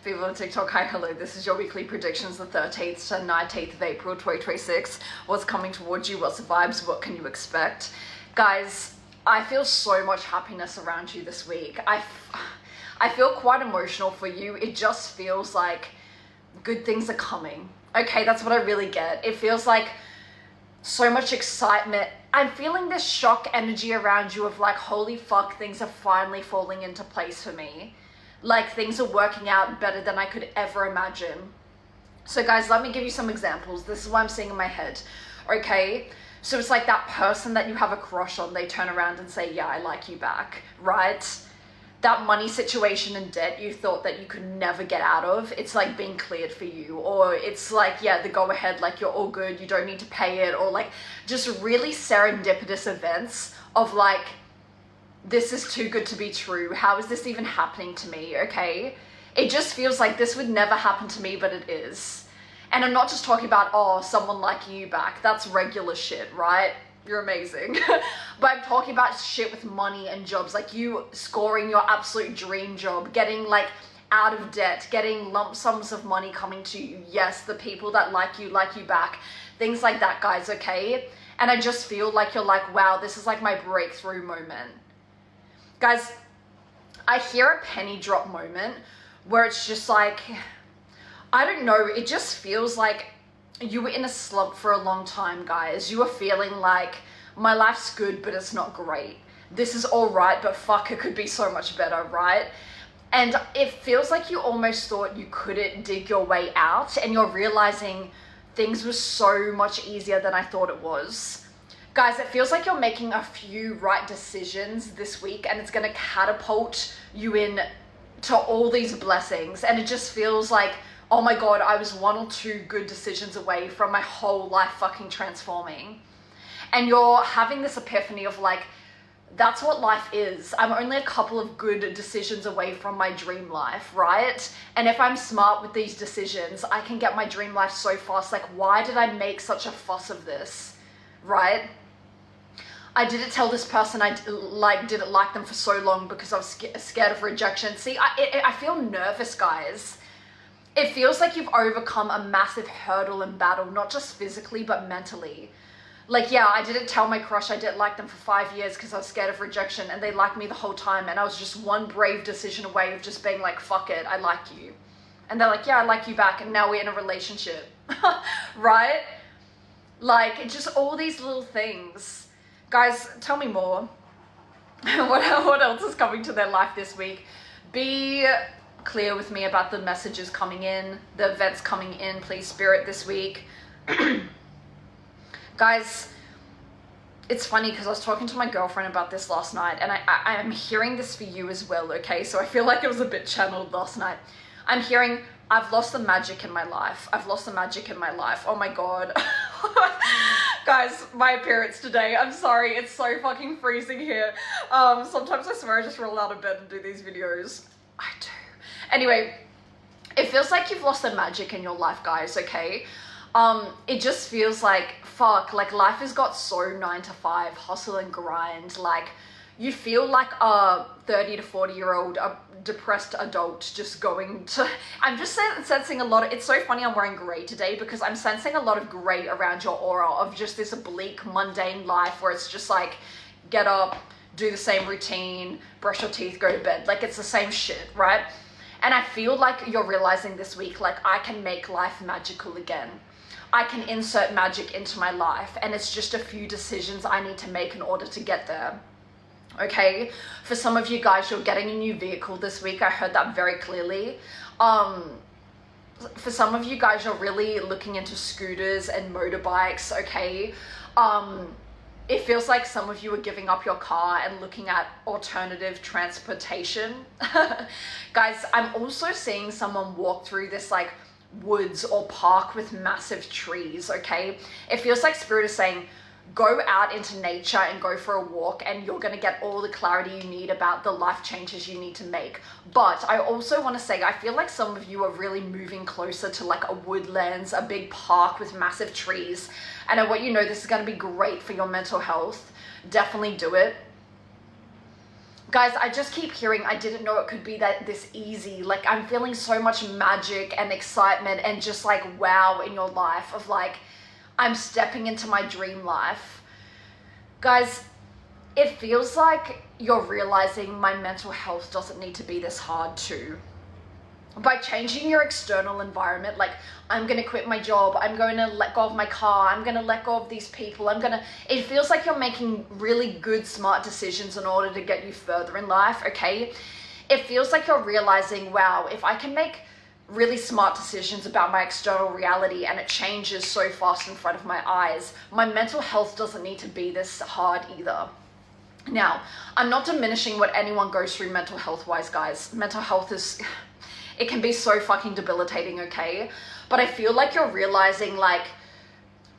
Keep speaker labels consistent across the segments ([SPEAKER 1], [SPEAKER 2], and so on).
[SPEAKER 1] People on TikTok, hi, hello, this is your weekly predictions, the 13th to 19th of April 2026. What's coming towards you? What's the vibes? What can you expect? Guys, I feel so much happiness around you this week. I feel quite emotional for you. It just feels like good things are coming. Okay, that's what I really get. It feels like so much excitement. I'm feeling this shock energy around you of like, holy fuck, things are finally falling into place for me. Like things are working out better than I could ever imagine. So guys, let me give you some examples. This is what I'm seeing in my head. Okay, so it's like that person that you have a crush on, they turn around and say, yeah, I like you back, right? That money situation and debt you thought that you could never get out of, it's like being cleared for you. Or it's like, yeah, the go ahead, like you're all good, you don't need to pay it. Or like just really serendipitous events of like, this is too good to be true. How is this even happening to me? Okay, it just feels like this would never happen to me, but it is. And I'm not just talking about, oh, someone liking you back. That's regular shit, right? You're amazing. But I'm talking about shit with money and jobs, like you scoring your absolute dream job, getting like out of debt, getting lump sums of money coming to you. Yes, the people that like you back, things like that, guys. Okay, and I just feel like you're like, wow, this is like my breakthrough moment. Guys, I hear a penny drop moment where it's just like, I don't know, it just feels like you were in a slump for a long time, guys. You were feeling like, my life's good, but it's not great. This is all right, but fuck, it could be so much better, right? And it feels like you almost thought you couldn't dig your way out, and you're realizing things were so much easier than I thought it was. Guys, it feels like you're making a few right decisions this week, and it's going to catapult you in to all these blessings. And it just feels like, oh my God, I was one or two good decisions away from my whole life fucking transforming. And you're having this epiphany of like, that's what life is. I'm only a couple of good decisions away from my dream life, right? And if I'm smart with these decisions, I can get my dream life so fast. Like, why did I make such a fuss of this, right? I didn't tell this person I didn't like them for so long because I was scared of rejection. See, I feel nervous, guys. It feels like you've overcome a massive hurdle and battle, not just physically, but mentally. Like, yeah, I didn't tell my crush I didn't like them for 5 years because I was scared of rejection, and they liked me the whole time, and I was just one brave decision away of just being like, fuck it, I like you. And they're like, yeah, I like you back, and now we're in a relationship, right? Like, just all these little things. Guys, tell me more. What else is coming to their life this week? Be clear with me about the messages coming in, the events coming in, please, Spirit, this week. Guys, it's funny because I was talking to my girlfriend about this last night, and I am hearing this for you as well, okay? So I feel like it was a bit channeled last night. I'm hearing, I've lost the magic in my life. I've lost the magic in my life. Oh my God. Guys, my appearance today, I'm sorry, it's so fucking freezing here. Sometimes I swear I just roll out of bed and do these videos. I do. Anyway, it feels like you've lost the magic in your life, guys, okay? It just feels like, fuck, like life has got so 9 to 5, hustle and grind. Like, you feel like a 30 to 40-year-old depressed adult just going to, I'm just sensing a lot of, it's so funny I'm wearing gray today because I'm sensing a lot of gray around your aura of just this bleak, mundane life where it's just like, get up, do the same routine, brush your teeth, go to bed. Like, it's the same shit, right? And I feel like you're realizing this week, like, I can make life magical again. I can insert magic into my life, and it's just a few decisions I need to make in order to get there. Okay, for some of you guys, you're getting a new vehicle this week. I heard that very clearly. For some of you guys, you're really looking into scooters and motorbikes, okay? It feels like some of you are giving up your car and looking at alternative transportation. Guys, I'm also seeing someone walk through this like woods or park with massive trees, okay? It feels like Spirit is saying, go out into nature and go for a walk, and you're going to get all the clarity you need about the life changes you need to make. But I also want to say, I feel like some of you are really moving closer to like a woodlands, a big park with massive trees. And I want you to know this is going to be great for your mental health. Definitely do it. Guys, I just keep hearing, I didn't know it could be this easy. Like, I'm feeling so much magic and excitement and just like wow in your life of like, I'm stepping into my dream life. Guys, it feels like you're realizing my mental health doesn't need to be this hard too. By changing your external environment, like I'm going to quit my job, I'm going to let go of my car, I'm going to let go of these people, it feels like you're making really good, smart decisions in order to get you further in life, okay? It feels like you're realizing, wow, if I can make really smart decisions about my external reality and it changes so fast in front of my eyes, my mental health doesn't need to be this hard either. Now, I'm not diminishing what anyone goes through mental health wise, guys. Mental health it can be so fucking debilitating, okay? But I feel like you're realizing like,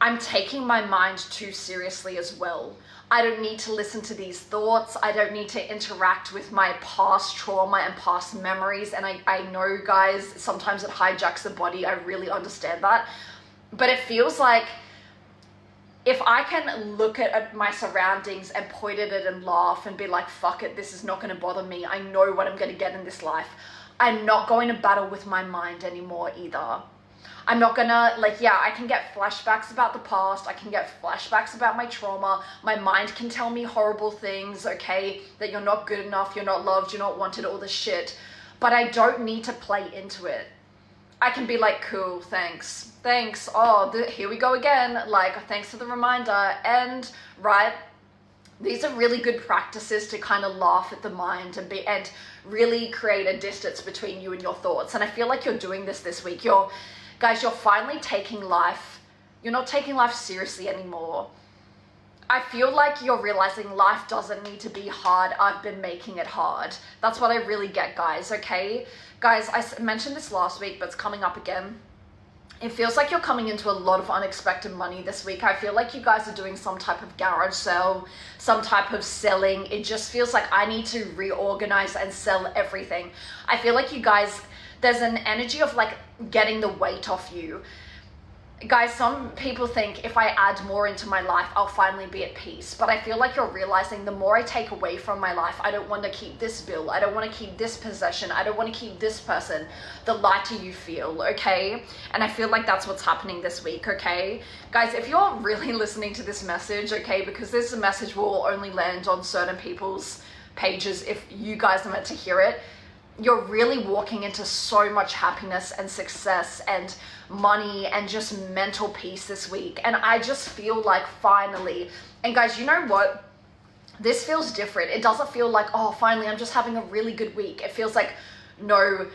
[SPEAKER 1] I'm taking my mind too seriously as well. I don't need to listen to these thoughts. I don't need to interact with my past trauma and past memories. And I know, guys, sometimes it hijacks the body. I really understand that. But it feels like if I can look at my surroundings and point at it and laugh and be like, fuck it, this is not going to bother me. I know what I'm going to get in this life. I'm not going to battle with my mind anymore either. I'm not gonna, like, yeah, I can get flashbacks about the past. I can get flashbacks about my trauma. My mind can tell me horrible things, okay? That you're not good enough, you're not loved, you're not wanted, all this shit. But I don't need to play into it. I can be like, cool, thanks. Oh, here we go again. Like, thanks for the reminder. And, right, these are really good practices to kind of laugh at the mind and really create a distance between you and your thoughts. And I feel like you're doing this week. Guys, you're finally taking life. You're not taking life seriously anymore. I feel like you're realizing life doesn't need to be hard. I've been making it hard. That's what I really get, guys, okay? Guys, I mentioned this last week, but it's coming up again. It feels like you're coming into a lot of unexpected money this week. I feel like you guys are doing some type of garage sale, some type of selling. It just feels like I need to reorganize and sell everything. I feel like you guys, there's an energy of like getting the weight off you. Guys, some people think if I add more into my life, I'll finally be at peace. But I feel like you're realizing the more I take away from my life, I don't want to keep this bill. I don't want to keep this possession. I don't want to keep this person. The lighter you feel, okay? And I feel like that's what's happening this week, okay? Guys, if you're really listening to this message, okay, because this message will only land on certain people's pages if you guys are meant to hear it, you're really walking into so much happiness and success and money and just mental peace this week. And I just feel like finally, and guys, you know what? This feels different. It doesn't feel like, oh, finally, I'm just having a really good week. It feels like, no,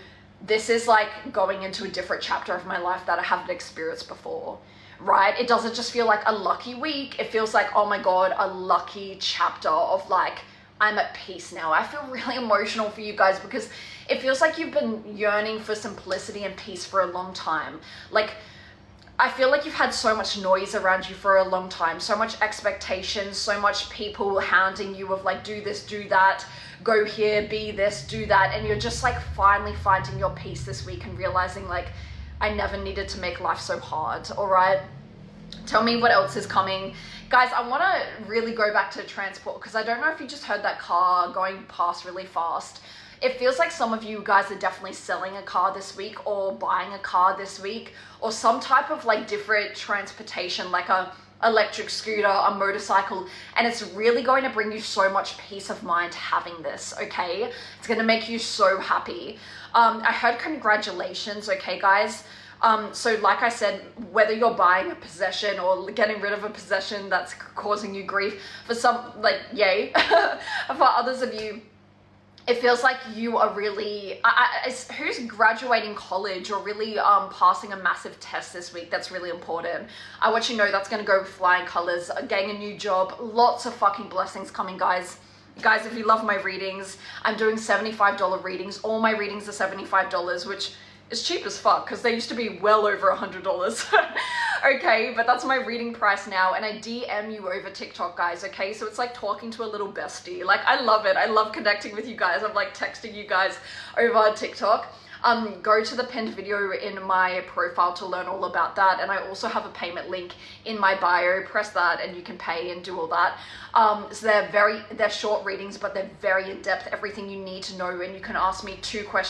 [SPEAKER 1] this is like going into a different chapter of my life that I haven't experienced before, right? It doesn't just feel like a lucky week. It feels like, oh my God, a lucky chapter of like, I'm at peace now. I feel really emotional for you guys because it feels like you've been yearning for simplicity and peace for a long time. Like, I feel like you've had so much noise around you for a long time, so much expectations, so much people hounding you of like, do this, do that, go here, be this, do that. And you're just like finally finding your peace this week and realizing like, I never needed to make life so hard, all right? Tell me what else is coming. Guys, I want to really go back to transport because I don't know if you just heard that car going past really fast. It feels like some of you guys are definitely selling a car this week or buying a car this week or some type of like different transportation, like a electric scooter, a motorcycle, and it's really going to bring you so much peace of mind having this, okay? It's going to make you so happy. I heard congratulations, okay, guys? So like I said, whether you're buying a possession or getting rid of a possession that's causing you grief, for some, like, yay. For others of you, it feels like you are really, who's graduating college or really passing a massive test this week? That's really important. I want you to know that's going to go with flying colors, getting a new job, lots of fucking blessings coming, guys. Guys, if you love my readings, I'm doing $75 readings. All my readings are $75, which is cheap as fuck because they used to be well over $100. Okay, but that's my reading price now, and I DM you over TikTok, guys, okay? So it's like talking to a little bestie. Like, I love it. I love connecting with you guys. I'm like texting you guys over TikTok. go to the pinned video in my profile to learn all about that. And I also have a payment link in my bio. Press that and you can pay and do all that. So they're short readings, but they're very in-depth, everything you need to know, and you can ask me 2 questions